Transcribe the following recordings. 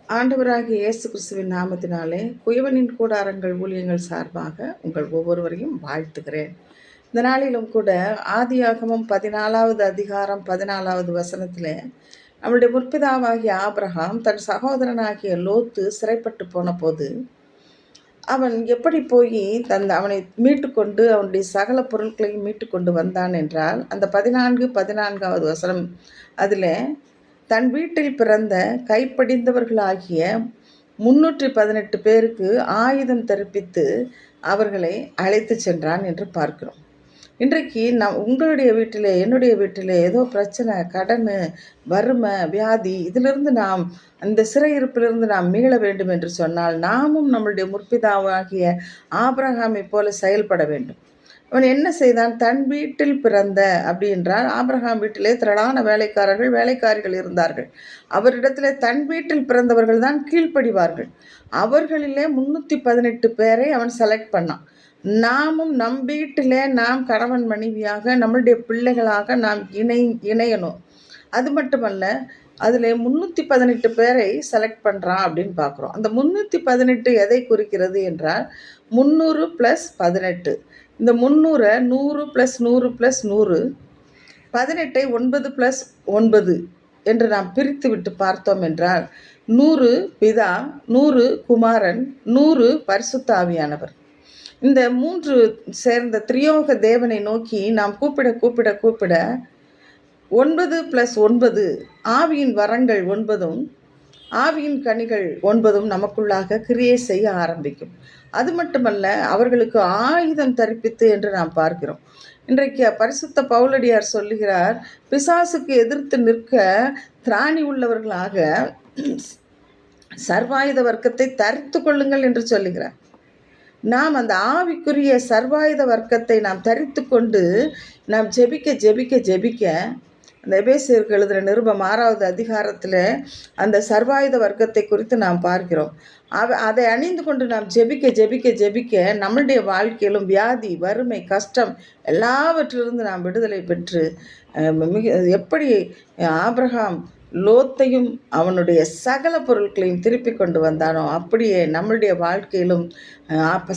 ஆண்டவராகிய இயேசு கிறிஸ்துவின் நாமத்தினாலே குயவனின் கூடாரங்கள் ஊழியங்கள் சார்பாக உங்கள் ஒவ்வொருவரையும் வாழ்த்துகிறேன். இந்த நாளிலும் கூட ஆதியாகமம் 14வது அதிகாரம் 14வது வசனத்திலே நம்முடைய முற்பிதாவாகிய ஆபிரகாம் தன் சகோதரனாகிய லோத்து சிறைப்பட்டு போன போது அவன் எப்படி போய் அவனை மீட்டுக்கொண்டு அவனுடைய சகல பொருட்களையும் மீட்டுக்கொண்டு வந்தான் என்றால், அந்த 14வது வசனம் அதில் தன் வீட்டில் பிறந்த கைப்படிந்தவர்களாகிய 318 பேருக்கு ஆயுதம் தரிப்பித்து அவர்களை அழைத்து சென்றான் என்று பார்க்கிறோம். இன்றைக்கு உங்களுடைய வீட்டிலே, என்னுடைய வீட்டிலே ஏதோ பிரச்சனை, கடன், வறுமை, வியாதி, இதிலிருந்து நாம் அந்த சிறையிருப்பிலிருந்து நாம் மீள வேண்டும் என்று சொன்னால் நாமும் நம்மளுடைய முற்பிதாவாகிய ஆபிரகாமை போல செயல்பட வேண்டும். அவன் என்ன செய்தான்? தன் வீட்டில் பிறந்த அப்படின்றால் ஆபிரகாம் வீட்டிலே திரளான வேலைக்காரிகள் இருந்தார்கள். அவரிடத்திலே தன் வீட்டில் பிறந்தவர்கள் தான் கீழ்ப்படிவார்கள். அவர்களிலே 318 பேரை அவன் செலக்ட் பண்ணான். நாமும் நம் வீட்டிலே நாம் கணவன் மனைவியாக நம்மளுடைய பிள்ளைகளாக நாம் இணையணும். அது மட்டுமல்ல, அதில் 318 பேரை செலக்ட் பண்ணுறான் அப்படின்னு பார்க்குறோம். அந்த 318 எதை குறிக்கிறது என்றால் 300 + 18. இந்த 300 100 + 100 + 100, 18 9 + 9 என்று நாம் பிரித்து விட்டு பார்த்தோம் என்றால் 100 பிதா, 100 குமாரன், 100 பரிசுத்த ஆவியானவர். இந்த 3 சேர்ந்த திரியோக தேவனை நோக்கி நாம் கூப்பிட 9 + 9 ஆவியின் வரங்கள் 9, ஆவியின் கனிகள் 9 நமக்குள்ளாக கிரியை செய்ய ஆரம்பிக்கும். அது மட்டுமல்ல, அவர்களுக்கு ஆயுதம் தரிப்பித்து என்று நாம் பார்க்கிறோம். இன்றைக்கு பரிசுத்த பவுலடியார் சொல்லுகிறார், பிசாசுக்கு எதிர்த்து நிற்க திராணி உள்ளவர்களாக சர்வாயுத வர்க்கத்தை தரித்து கொள்ளுங்கள் என்று சொல்லுகிறார். நாம் அந்த ஆவிக்குரிய சர்வாயுத வர்க்கத்தை நாம் தரித்து கொண்டு நாம் ஜெபிக்க அந்த எபேசியருக்கு எழுதுகிற நிருபம் 6வது அதிகாரத்தில் அந்த சர்வாயுத வர்க்கத்தை குறித்து நாம் பார்க்கிறோம். அதை அணிந்து கொண்டு நாம் ஜெபிக்க நம்மளுடைய வாழ்க்கையிலும் வியாதி, வறுமை, கஷ்டம் எல்லாவற்றிலிருந்து நாம் விடுதலை பெற்று எப்படி ஆபிரகாம் லோத்தையும் அவனுடைய சகல பொருட்களையும் திருப்பி கொண்டு வந்தானோ அப்படியே நம்மளுடைய வாழ்க்கையிலும்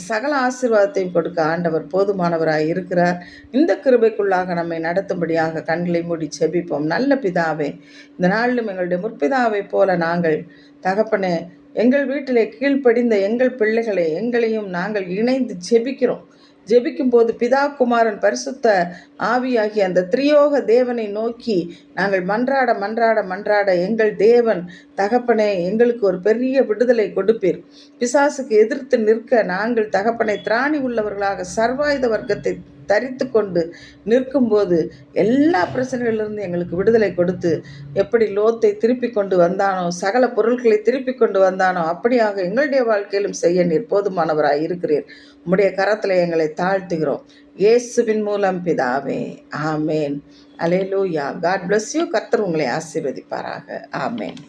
சகல ஆசீர்வாதத்தையும் கொடுக்க ஆண்டவர் போதுமானவராய் இருக்கிறார். இந்த கிருபைக்குள்ளாக நம்மை நடத்தும்படியாக கண்களை மூடி செபிப்போம். நல்ல பிதாவே, இந்த நாளிலும் எங்களுடைய முற்பிதாவை போல நாங்கள் தகப்பனே, எங்கள் வீட்டிலே கீழ்ப்படிந்த எங்கள் பிள்ளைகளை எங்களையும் நாங்கள் இணைந்து ஜெபிக்கும்போது பிதா, குமாரன், பரிசுத்த ஆவியாகிய அந்த திரியோக தேவனை நோக்கி நாங்கள் மன்றாட எங்கள் தேவன் தகப்பனை எங்களுக்கு ஒரு பெரிய விடுதலை கொடுப்பீர். பிசாசுக்கு எதிர்த்து நிற்க நாங்கள் தகப்பனை திராணி உள்ளவர்களாக சர்வாயுத வர்க்கத்தை தரித்து கொண்டு நிற்கும்போது எல்லா பிரச்சனைகளிலிருந்து எங்களுக்கு விடுதலை கொடுத்து எப்படி லோத்தை திருப்பி கொண்டு வந்தானோ, சகல பொருட்களை திருப்பி கொண்டு வந்தானோ அப்படியாக எங்களுடைய வாழ்க்கையிலும் செய்ய நீர் போதுமானவராய் இருக்கிறீர். உம்முடைய கரத்தில் எங்களை தாழ்த்துகிறோம். இயேசுவின் மூலம் பிதாவே, ஆமேன். அல்லேலூயா. God bless you. கர்த்தர் உங்களை ஆசீர்வதிப்பாராக. ஆமேன்.